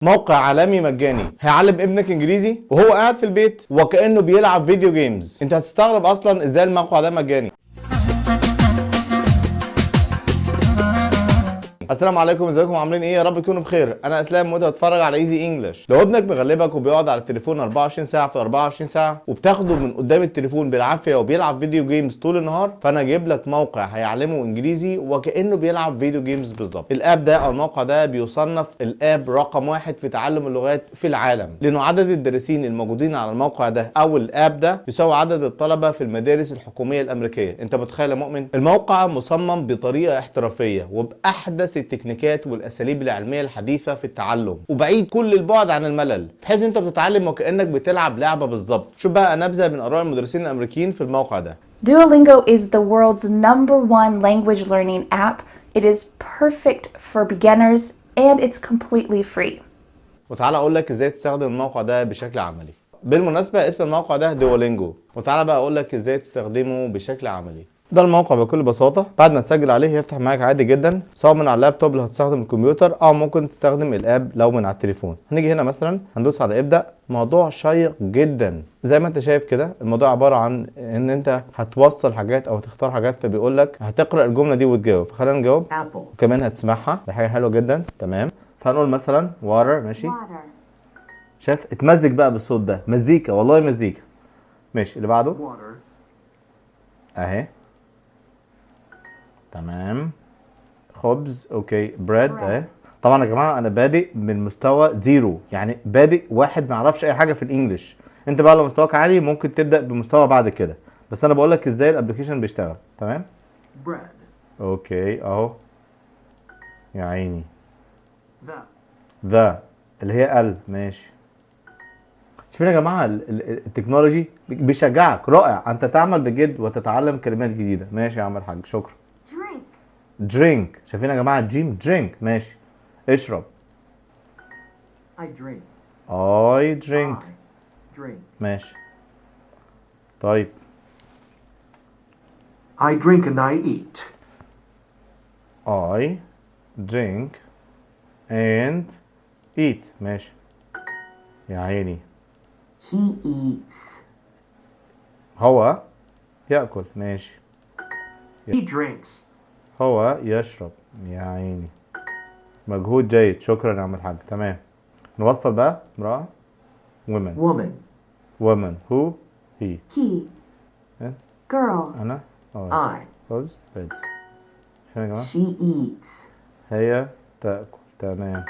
موقع عالمي مجاني هيعلم ابنك انجليزي وهو قاعد في البيت وكأنه بيلعب فيديو جيمز. انت هتستغرب اصلا ازاي الموقع ده مجاني. السلام عليكم، ازيكم عاملين ايه؟ يا رب تكونوا بخير. انا اسلام وانت بتتفرج على ايزي انجلش. لو ابنك مغلبك وبيقعد على التليفون 24 ساعه في 24 ساعه وبتاخده من قدام التليفون بالعافيه وبيلعب فيديو جيمز طول النهار، فانا جايب لك موقع هيعلمه انجليزي وكانه بيلعب فيديو جيمز بالظبط. الاب ده او الموقع ده بيصنف الاب رقم 1 في تعلم اللغات في العالم، لانه عدد الدارسين الموجودين على الموقع ده او الاب ده يساوي عدد الطلبه في المدارس الحكوميه الامريكيه. انت متخيل يا مؤمن؟ الموقع مصمم بطريقه احترافيه وباحدث التكنيكات والاساليب العلميه الحديثه في التعلم، وبعيد كل البعد عن الملل، بحيث انت بتتعلم وكانك بتلعب لعبه بالظبط. شوف بقى نبذه من اراء المدرسين الامريكيين في الموقع ده. Duolingo is the world's #1 language learning app. It is perfect for beginners and it's completely free. وتعالى اقول لك ازاي تستخدم الموقع ده بشكل عملي. بالمناسبه اسم الموقع ده دولينجو، وتعالى بقى اقول لك ازاي تستخدمه بشكل عملي. ده الموقع بكل بساطه، بعد ما تسجل عليه يفتح معاك عادي جدا، سواء من على اللابتوب لو هتستخدم الكمبيوتر او ممكن تستخدم الاب لو من على التليفون. هنيجي هنا مثلا هندوس على ابدا. موضوع شيق جدا زي ما انت شايف كده. الموضوع عباره عن ان انت هتوصل حاجات او تختار حاجات، فبيقول لك هتقرا الجمله دي وتجاوب، فخلينا نجاوب. وكمان هتسمعها، دي حاجه حلوه جدا. تمام، فهنقول مثلا water. ماشي، شايف اتمزج بقى بالصوت ده، مزيكا والله مزيكا. ماشي، اللي بعده اهي. تمام، خبز. اوكي، بريد اهي. طبعا يا جماعه انا بادئ من مستوى زيرو، يعني بادئ واحد ما يعرفش اي حاجه في الانجليش. انت بقى لو مستواك عالي ممكن تبدا بمستوى بعد كده، بس انا بقول لك ازاي الابلكيشن بيشتغل. تمام، bread. اوكي اهو. يا عيني، The. ذا اللي هي ال. ماشي، شوفين يا جماعه التكنولوجي بيشجعك. رائع، انت تعمل بجد وتتعلم كلمات جديده. ماشي يا عم الحاج، شكرا. Drink. درينك، شايفين يا جماعه الجيم؟ درينك. ماشي، اشرب. I drink. I drink. I drink. ماشي، طيب. I drink and I eat. I drink and eat. ماشي، يا عيني. He eats. هو يأكل. ماشي، He drinks. هو يشرب. يا عيني، مجهود جيد، شكرا يا عم الحاج. تمام، نوصل بقى. امرأة. women. Woman. woman. who. he. He. Eh? Girl. أنا. I. خبز. bread. شو يا جماعة؟ She eats. هي تأكل. تمام.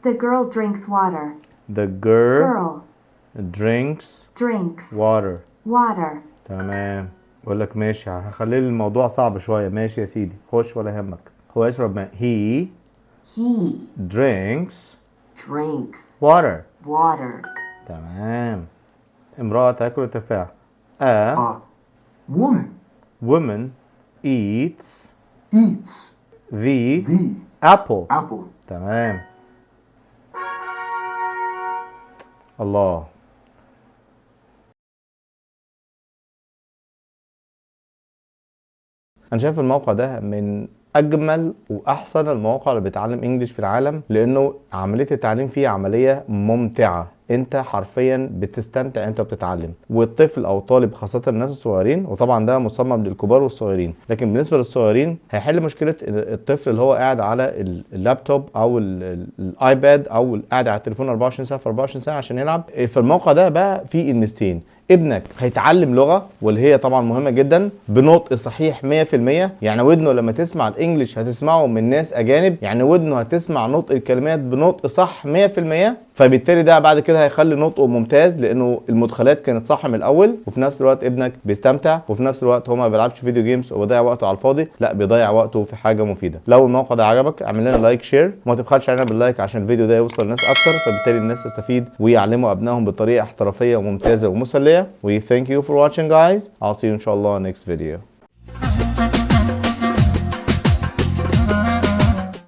The girl drinks water. the girl Girl drinks drinks water. water. تمام، بقول لك ماشي، هخلي الموضوع صعب شويه. ماشي يا سيدي، خش ولا يهمك. هو يشرب ماء. he He drinks drinks water. water. تمام. امرأة تاكل التفاح. a Woman woman eats eats the the apple. apple. تمام. الله، انا شايف الموقع ده من اجمل واحسن المواقع اللي بتعلم انجليش في العالم، لانه عمليه التعليم فيه عمليه ممتعه. انت حرفيا بتستمتع انت بتتعلم، والطفل او الطالب خاصه الناس الصغيرين، وطبعا ده مصمم للكبار والصغيرين، لكن بالنسبه للصغيرين هيحل مشكله الطفل اللي هو قاعد على اللابتوب او الايباد او قاعد على التليفون 24 ساعه في 24 ساعه عشان يلعب. في الموقع ده بقى فيه الميزتين. ابنك هيتعلم لغه، واللي هي طبعا مهمه جدا، بنطق صحيح 100%. يعني ودنه لما تسمع الانجليش هتسمعه من ناس اجانب، يعني ودنه هتسمع نطق الكلمات بنطق صح 100%. فبالتالي ده بعد كده هيخلي نطقه ممتاز، لانه المدخلات كانت صح من الاول. وفي نفس الوقت ابنك بيستمتع، وفي نفس الوقت هو ما بيلعبش فيديو جيمز وبيضيع وقته على الفاضي، لا بيضيع وقته في حاجه مفيده. لو الموقع ده عجبك اعمل لنا لايك شير، وما تبخلش علينا باللايك عشان الفيديو ده يوصل لناس اكتر، فبالتالي الناس تستفيد ويعلموا ابنائهم بطريقه احترافيه وممتازه ومسليه. We thank you for watching guys. I'll see you inshallah next video.